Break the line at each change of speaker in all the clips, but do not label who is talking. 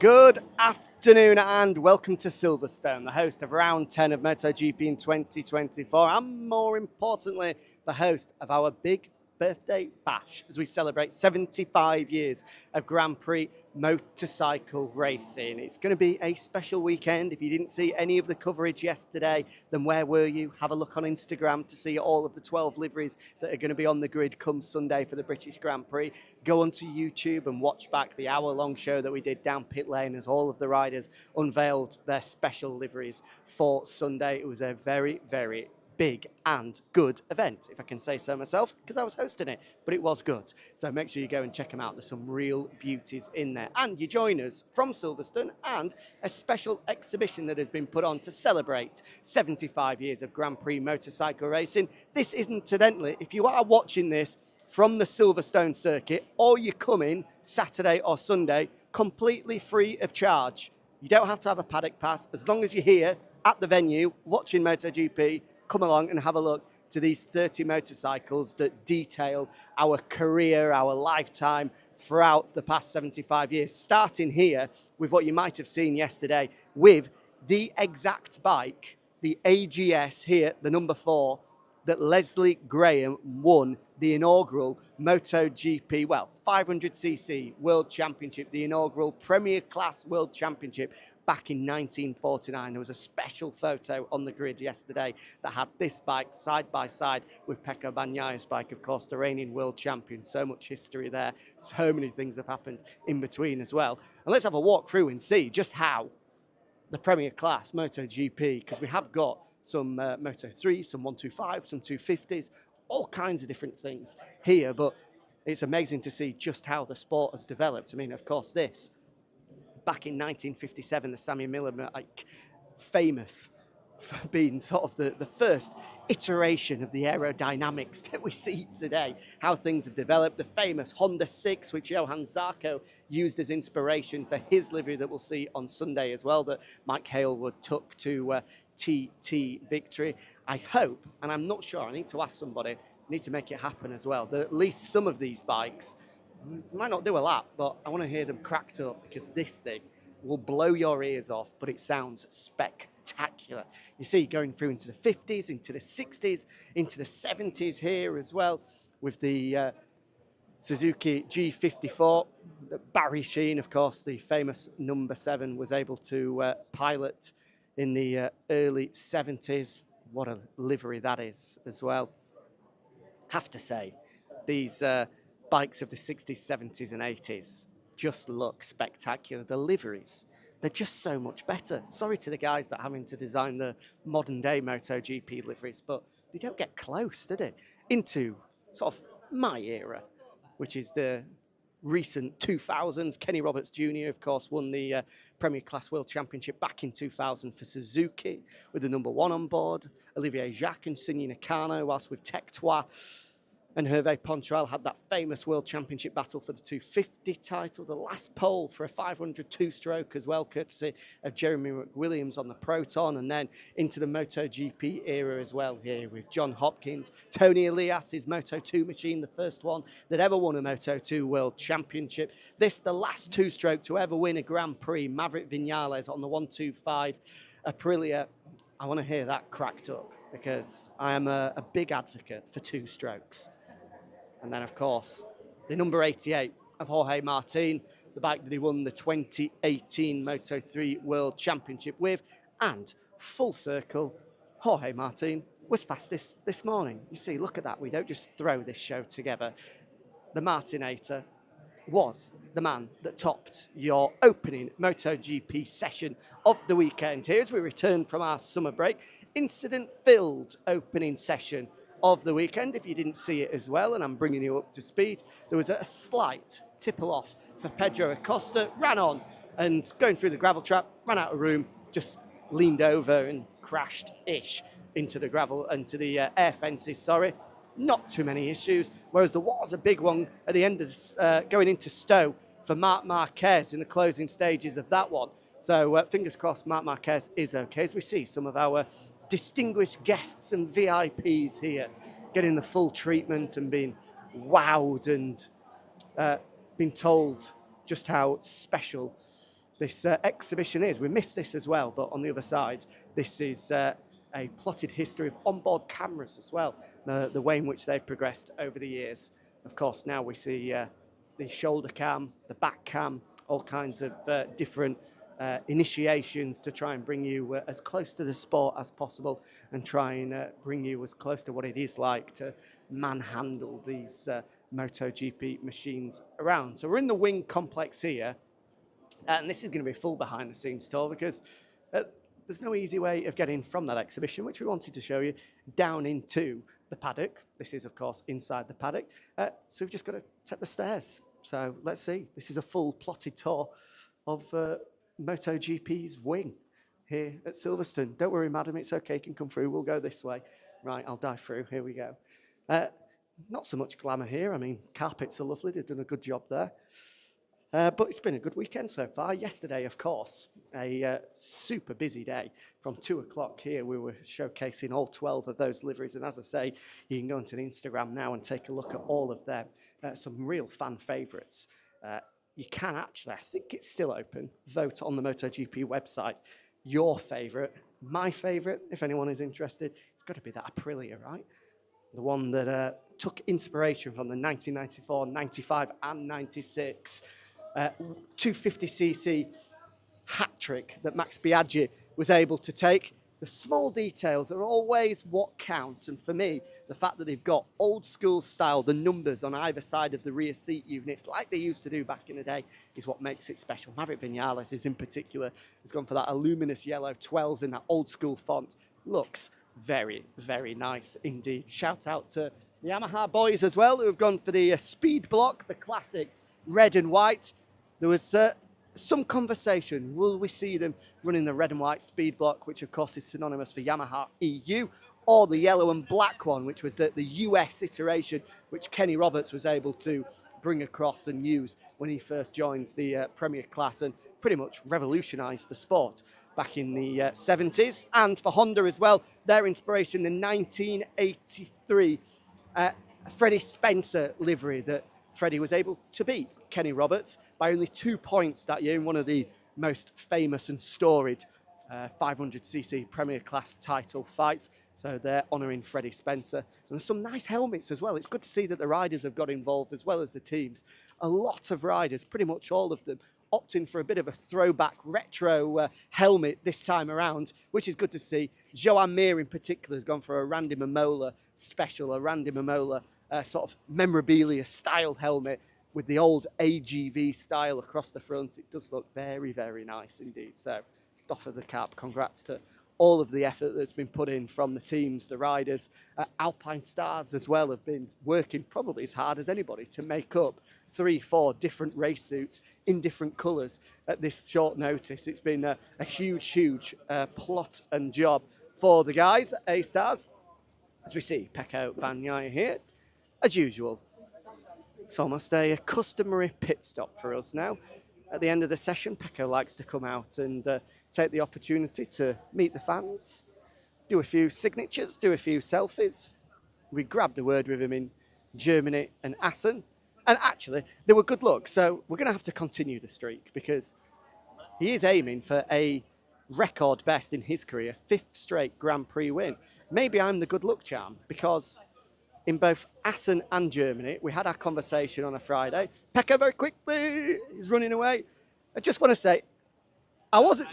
Good afternoon and welcome to Silverstone, the host of round 10 of MotoGP in 2024 and more importantly, the host of our big birthday bash as we celebrate 75 years of Grand Prix motorcycle racing. It's going to be a special weekend. If you didn't see any of the coverage yesterday, then where were you? Have a look on Instagram to see all of the 12 liveries that are going to be on the grid come Sunday for the British Grand Prix. Go onto YouTube and watch back the hour-long show that we did down pit lane as all of the riders unveiled their special liveries for Sunday. It was a very, very big and good event, if I can say so myself, because I was hosting it, but it was good. So make sure you go and check them out. There's some real beauties in there. And you join us from Silverstone and a special exhibition that has been put on to celebrate 75 years of Grand Prix motorcycle racing. This is incidentally, if you are watching this from the Silverstone circuit or you come in Saturday or Sunday, completely free of charge. You don't have to have a paddock pass. As long as you're here at the venue watching MotoGP, come along and have a look to these 30 motorcycles that detail our career, our lifetime throughout the past 75 years. Starting here with what you might have seen yesterday with the exact bike, the AGS here, the number 4, that Leslie Graham won the inaugural MotoGP, 500cc World Championship, the inaugural Premier Class World Championship back in 1949. There was a special photo on the grid yesterday that had this bike side by side with Pecco Bagnaio's bike, of course, the reigning world champion. So much history there. So many things have happened in between as well. And let's have a walk through and see just how the Premier Class MotoGP, because we have got some Moto3, some 125, some 250s, all kinds of different things here, but it's amazing to see just how the sport has developed. I mean, of course, this back in 1957, the Sammy Miller bike, famous for being sort of the first iteration of the aerodynamics that we see today, how things have developed. The famous Honda 6, which Johann Zarco used as inspiration for his livery that we'll see on Sunday as well, that Mike Halewood took to TT victory. I hope, and I'm not sure, I need to ask somebody, need to make it happen as well, that at least some of these bikes might not do a lap, but I want to hear them cracked up because this thing will blow your ears off, but it sounds spectacular. You see, going through into the 50s, into the 60s, into the 70s here as well, with the Suzuki G54. Barry Sheene, of course, the famous number 7, was able to pilot in the early 70s. What a livery that is as well. Have to say, these bikes of the 60s, 70s and 80s just look spectacular. The liveries, they're just so much better. Sorry to the guys that are having to design the modern day MotoGP liveries, but they don't get close, do they? Into sort of my era, which is the recent 2000s. Kenny Roberts Jr., of course, won the Premier Class World Championship back in 2000 for Suzuki with the number 1 on board. Olivier Jacques and Signy Nakano, whilst with Tech Trois. And Hervé Poncharal had that famous World Championship battle for the 250 title. The last pole for a 500 two-stroke as well, courtesy of Jeremy McWilliams on the Proton. And then into the MotoGP era as well here with John Hopkins. Tony Elias, his Moto2 machine, the first one that ever won a Moto2 World Championship. This, the last two-stroke to ever win a Grand Prix, Maverick Viñales on the 125 Aprilia. I want to hear that cracked up because I am a big advocate for two-strokes. And then, of course, the number 88 of Jorge Martin, the bike that he won the 2018 Moto3 World Championship with. And full circle, Jorge Martin was fastest this morning. You see, look at that. We don't just throw this show together. The Martinator was the man that topped your opening MotoGP session of the weekend here as we return from our summer break. Incident-filled opening session of the weekend. If you didn't see it as well, and I'm bringing you up to speed, there was a slight tipple off for Pedro Acosta, ran on and going through the gravel trap, ran out of room, just leaned over and crashed-ish into the gravel, into the air fences, sorry. Not too many issues, whereas there was a big one at the end of going into Stowe for Marc Marquez in the closing stages of that one. So fingers crossed Marc Marquez is okay, as we see some of our distinguished guests and VIPs here getting the full treatment and being wowed and being told just how special this exhibition is. We missed this as well, but on the other side, this is a plotted history of onboard cameras as well, the way in which they've progressed over the years. Of course, now we see the shoulder cam, the back cam, all kinds of different initiations to try and bring you as close to the sport as possible and try and bring you as close to what it is like to manhandle these MotoGP machines around. So we're in the wing complex here, and this is going to be a full behind the scenes tour because there's no easy way of getting from that exhibition, which we wanted to show you, down into the paddock. This is, of course, inside the paddock. So we've just got to take the stairs. So let's see. This is a full plotted tour of MotoGP's wing here at Silverstone. Don't worry, madam, it's okay, you can come through. We'll go this way. Right, I'll dive through. Here we go. Not so much glamour here. I mean, carpets are lovely. They've done a good job there. But it's been a good weekend so far. Yesterday, of course, a super busy day. From 2 o'clock here, we were showcasing all 12 of those liveries. And as I say, you can go onto the Instagram now and take a look at all of them. Some real fan favourites. You can actually, I think it's still open, vote on the MotoGP website. Your favourite, my favourite, if anyone is interested, it's got to be that Aprilia, right? The one that took inspiration from the 1994, 95 and 96 250cc hat trick that Max Biaggi was able to take. The small details are always what counts, and for me, the fact that they've got old school style, the numbers on either side of the rear seat unit, like they used to do back in the day, is what makes it special. Maverick Vinales is in particular, has gone for that luminous yellow 12 in that old school font. Looks very, very nice indeed. Shout out to the Yamaha boys as well, who have gone for the speed block, the classic red and white. There was some conversation, will we see them running the red and white speed block, which of course is synonymous for Yamaha EU, or the yellow and black one, which was the US iteration, which Kenny Roberts was able to bring across and use when he first joined the Premier class and pretty much revolutionised the sport back in the 70s. And for Honda as well, their inspiration, the 1983 Freddie Spencer livery that Freddie was able to beat Kenny Roberts by only 2 points that year in one of the most famous and storied 500cc Premier Class title fights. So they're honouring Freddie Spencer. And there's some nice helmets as well. It's good to see that the riders have got involved as well as the teams. A lot of riders, pretty much all of them, opting for a bit of a throwback retro helmet this time around, which is good to see. Joan Mir in particular has gone for a Randy Mamola special, a Randy Mamola sort of memorabilia style helmet with the old AGV style across the front. It does look very, very nice indeed. So, doff of the cap, congrats to all of the effort that's been put in from the teams, the riders. Alpine Stars as well have been working probably as hard as anybody to make up 3-4 different race suits in different colours at this short notice. It's been a huge plot and job for the guys at A-Stars. As we see, Pecco Bagnaia here. As usual, it's almost a customary pit stop for us now. At the end of the session, Pecco likes to come out and take the opportunity to meet the fans, do a few signatures, do a few selfies. We grabbed a word with him in Germany and Assen, and actually, they were good luck. So we're going to have to continue the streak because he is aiming for a record best in his career, 5th straight Grand Prix win. Maybe I'm the good luck charm because in both Assen and Germany, we had our conversation on a Friday. Pecco very quickly, he's running away. I just want to say, I'm
always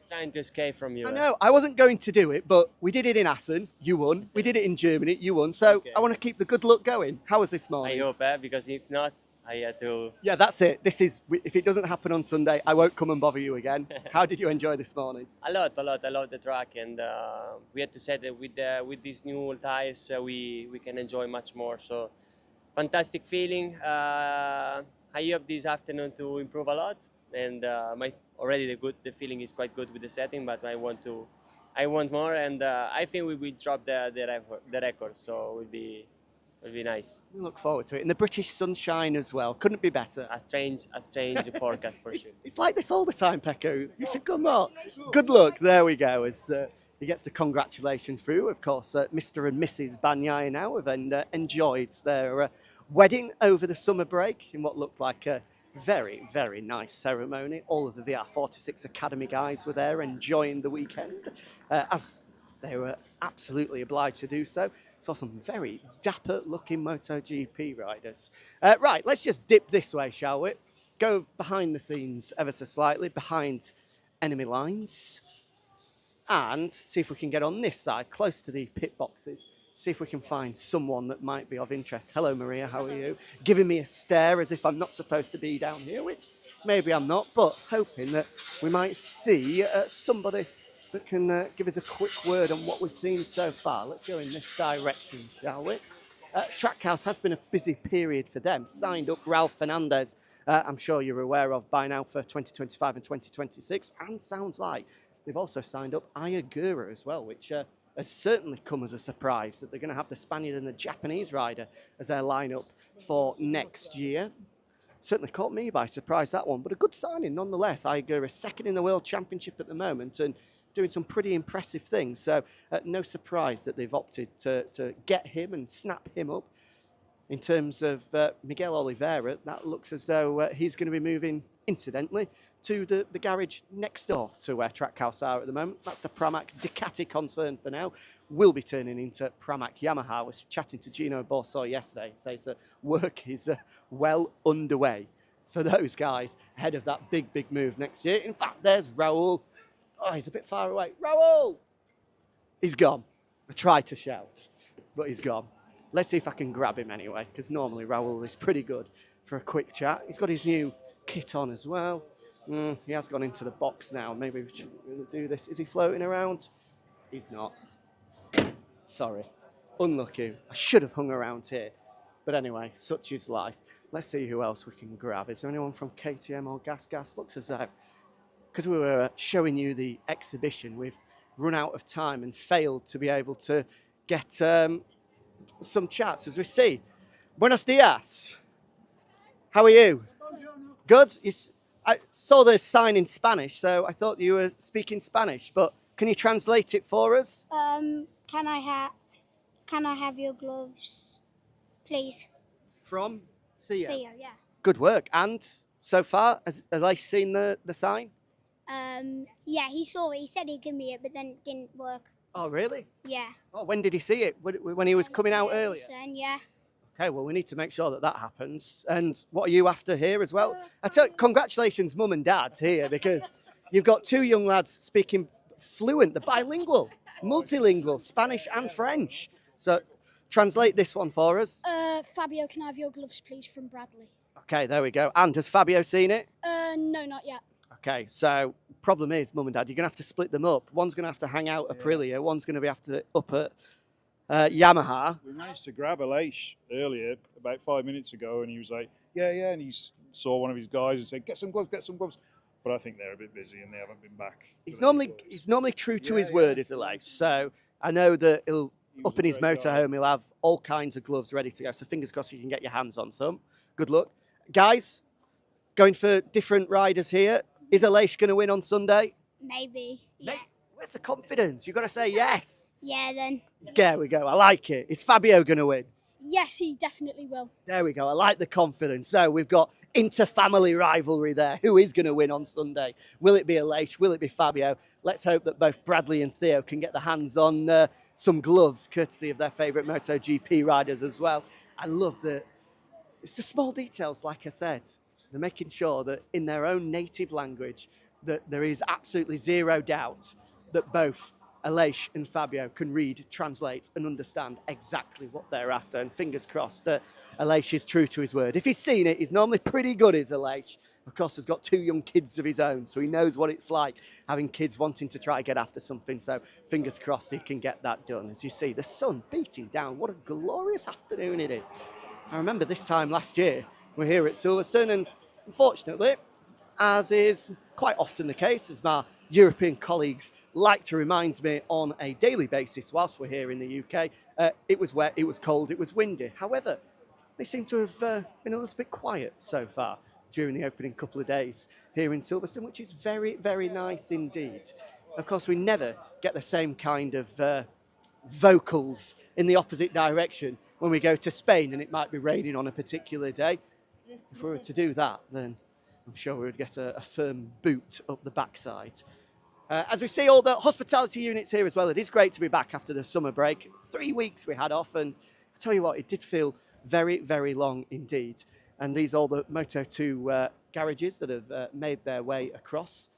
trying to escape from you.
I know, I wasn't going to do it, but we did it in Assen, you won. We did it in Germany, you won. So okay. I want to keep the good luck going. How was this morning?
I hope, because if not, I had to...
Yeah, that's it. This is, if it doesn't happen on Sunday, I won't come and bother you again. How did you enjoy this morning?
A lot. I love the track, and we had to say that with these new tires, we can enjoy much more. So, fantastic feeling. I hope this afternoon to improve a lot, and the feeling is quite good with the setting, but I want more, and I think we will drop the record, so it will be nice.
We look forward to it. And the British sunshine as well. Couldn't be better.
A strange forecast for sure.
It's like this all the time, Pecco. You should come on. Good luck. There we go. As he gets the congratulation through. Of course, Mr. and Mrs. Bagnaia now have enjoyed their wedding over the summer break in what looked like a Very, very nice ceremony. All of the VR46 Academy guys were there enjoying the weekend, as they were absolutely obliged to do so. Saw some very dapper-looking MotoGP riders. Right, let's just dip this way, shall we? Go behind the scenes ever so slightly, behind enemy lines, and see if we can get on this side, close to the pit boxes. See if we can find someone that might be of interest. Hello, Maria, how are you? Giving me a stare as if I'm not supposed to be down here, which maybe I'm not, but hoping that we might see somebody that can give us a quick word on what we've seen so far. Let's go in this direction, shall we? Trackhouse has been a busy period for them. Signed up Ralph Fernandez, I'm sure you're aware of by now, for 2025 and 2026, and sounds like they've also signed up Ayagura as well, which has certainly come as a surprise that they're going to have the Spaniard and the Japanese rider as their lineup for next year. Certainly caught me by surprise, that one, but a good signing nonetheless. Ayagura is second in the World Championship at the moment and doing some pretty impressive things. So no surprise that they've opted to get him and snap him up. In terms of Miguel Oliveira, that looks as though he's going to be moving, incidentally, to the garage next door to where Trackhouse are at the moment. That's the Pramac Ducati concern for now. Will be turning into Pramac Yamaha. I was chatting to Gino Borsoi yesterday. He says that work is well underway for those guys ahead of that big, big move next year. In fact, there's Raul. Oh, he's a bit far away. Raul! He's gone. I tried to shout, but he's gone. Let's see if I can grab him anyway, because normally Raul is pretty good for a quick chat. He's got his new kit on as well. He has gone into the box now. Maybe we should do this. Is he floating around? He's not. Sorry. Unlucky. I should have hung around here. But anyway, such is life. Let's see who else we can grab. Is there anyone from KTM or Gas Gas? Looks as though, because we were showing you the exhibition, we've run out of time and failed to be able to get some chats, as we see. Buenos dias. How are you? Good. I saw the sign in Spanish, so I thought you were speaking Spanish, but can you translate it for us?
Can I have your gloves, please?
From Theo.
Theo, yeah.
Good work. And so far, has Aleix seen the sign?
Yeah, he saw it. He said he'd give me it, but then it didn't work.
Oh, really?
Yeah.
Oh, when did he see it? When he was coming out earlier?
Then, yeah.
Okay, well, we need to make sure that happens. And what are you after here as well? Congratulations, Mum and Dad, here, because you've got two young lads speaking fluent, the bilingual, multilingual, Spanish and French. So translate this one for us.
Fabio, can I have your gloves, please, from Bradley?
Okay, there we go. And has Fabio seen it?
No, not yet.
Okay, so problem is, Mum and Dad, you're going to have to split them up. One's going to have to hang out at Aprilia, one's going to have to up at Yamaha.
We managed to grab Aleix earlier, about 5 minutes ago, and he was like, yeah, and he saw one of his guys and said, get some gloves. But I think they're a bit busy and they haven't been back.
He's normally true to his word, is Aleix. So I know that he'll up in his motorhome, he'll have all kinds of gloves ready to go. So fingers crossed you can get your hands on some. Good luck. Guys, going for different riders here. Is Aleix going to win on Sunday?
Maybe, yeah.
Where's the confidence? You've got to say yes.
Yeah, then.
There we go. I like it. Is Fabio going to win?
Yes, he definitely will.
There we go. I like the confidence. So we've got inter-family rivalry there. Who is going to win on Sunday? Will it be Aleix? Will it be Fabio? Let's hope that both Bradley and Theo can get their hands on some gloves, courtesy of their favourite MotoGP riders as well. I love it's the small details, like I said. They're making sure that in their own native language that there is absolutely zero doubt that both Aleix and Fabio can read, translate and understand exactly what they're after. And fingers crossed that Aleix is true to his word. If he's seen it, he's normally pretty good, is Aleix. Of course, he's got two young kids of his own, so he knows what it's like having kids wanting to try and get after something. So fingers crossed he can get that done. As you see, the sun beating down. What a glorious afternoon it is. I remember this time last year, we're here at Silverstone, and unfortunately, as is quite often the case, as my European colleagues like to remind me on a daily basis whilst we're here in the UK, it was wet, it was cold, it was windy. However, they seem to have been a little bit quiet so far during the opening couple of days here in Silverstone, which is very, very nice indeed. Of course, we never get the same kind of vocals in the opposite direction when we go to Spain and it might be raining on a particular day. if we were to do that, then I'm sure we would get a firm boot up the backside. As we see all the hospitality units here as well, it is great to be back after the summer break. 3 weeks we had off, and I tell you what, it did feel very, very long indeed. And these are all the Moto2 garages that have made their way across.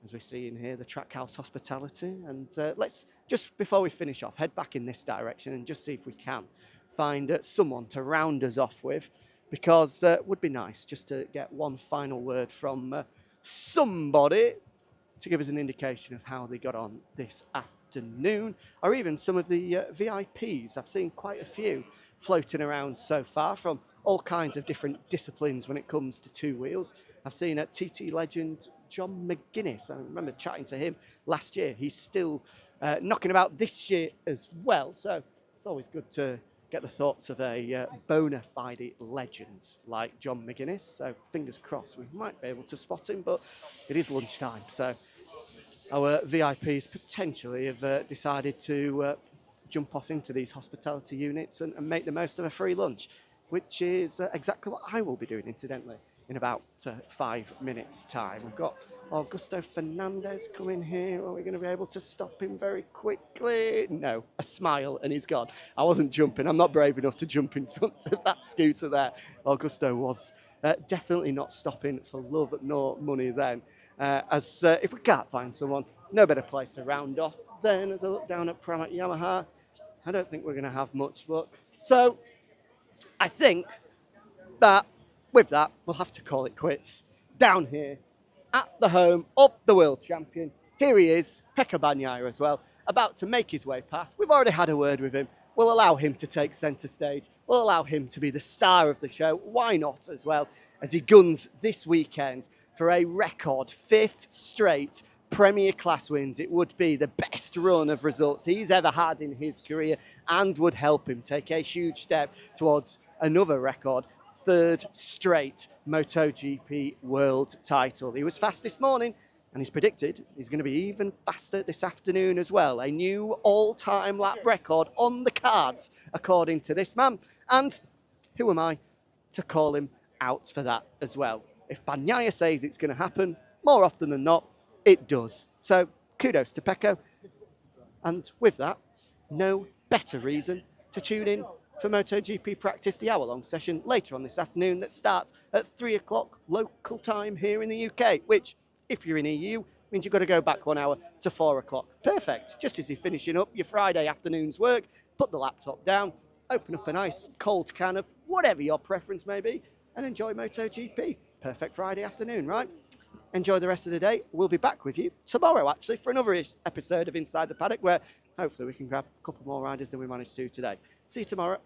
As we see in here, the Trackhouse Hospitality. And let's, just before we finish off, head back in this direction and just see if we can find someone to round us off with, because it would be nice just to get one final word from somebody to give us an indication of how they got on this afternoon, or even some of the VIPs. I've seen quite a few floating around so far from all kinds of different disciplines when it comes to two wheels. I've seen a TT legend, John McGuinness. I remember chatting to him last year. He's still knocking about this year as well. So it's always good to get the thoughts of a bona fide legend like John McGuinness. So fingers crossed we might be able to spot him, but it is lunchtime. So our VIPs potentially have decided to jump off into these hospitality units and make the most of a free lunch, which is exactly what I will be doing, incidentally, in about 5 minutes' time. We've got Augusto Fernandez coming here. Are we going to be able to stop him very quickly? No, a smile and he's gone. I wasn't jumping. I'm not brave enough to jump in front of that scooter there. Augusto was definitely not stopping for love nor money then. If we can't find someone, no better place to round off then. As I look down at Pramac Yamaha, I don't think we're going to have much luck. So I think that with that, we'll have to call it quits. Down here at the home of the world champion, here he is, Pecco Bagnaia as well, about to make his way past. We've already had a word with him. We'll allow him to take centre stage. We'll allow him to be the star of the show. Why not as well, as he guns this weekend for a record 5th straight Premier Class wins. It would be the best run of results he's ever had in his career and would help him take a huge step towards another record, 3rd straight MotoGP world title. He was fast this morning, and he's predicted he's going to be even faster this afternoon as well. A new all-time lap record on the cards, according to this man. And who am I to call him out for that as well? If Bagnaia says it's going to happen, more often than not, it does. So kudos to Pecco. And with that, no better reason to tune in for MotoGP Practice, the hour-long session later on this afternoon that starts at 3 o'clock local time here in the UK, which, if you're in EU, means you've got to go back 1 hour to 4 o'clock. Perfect. Just as you're finishing up your Friday afternoon's work, put the laptop down, open up a nice cold can of whatever your preference may be, and enjoy MotoGP. Perfect Friday afternoon, right? Enjoy the rest of the day. We'll be back with you tomorrow, actually, for another episode of Inside the Paddock, where hopefully we can grab a couple more riders than we managed to do today. See you tomorrow.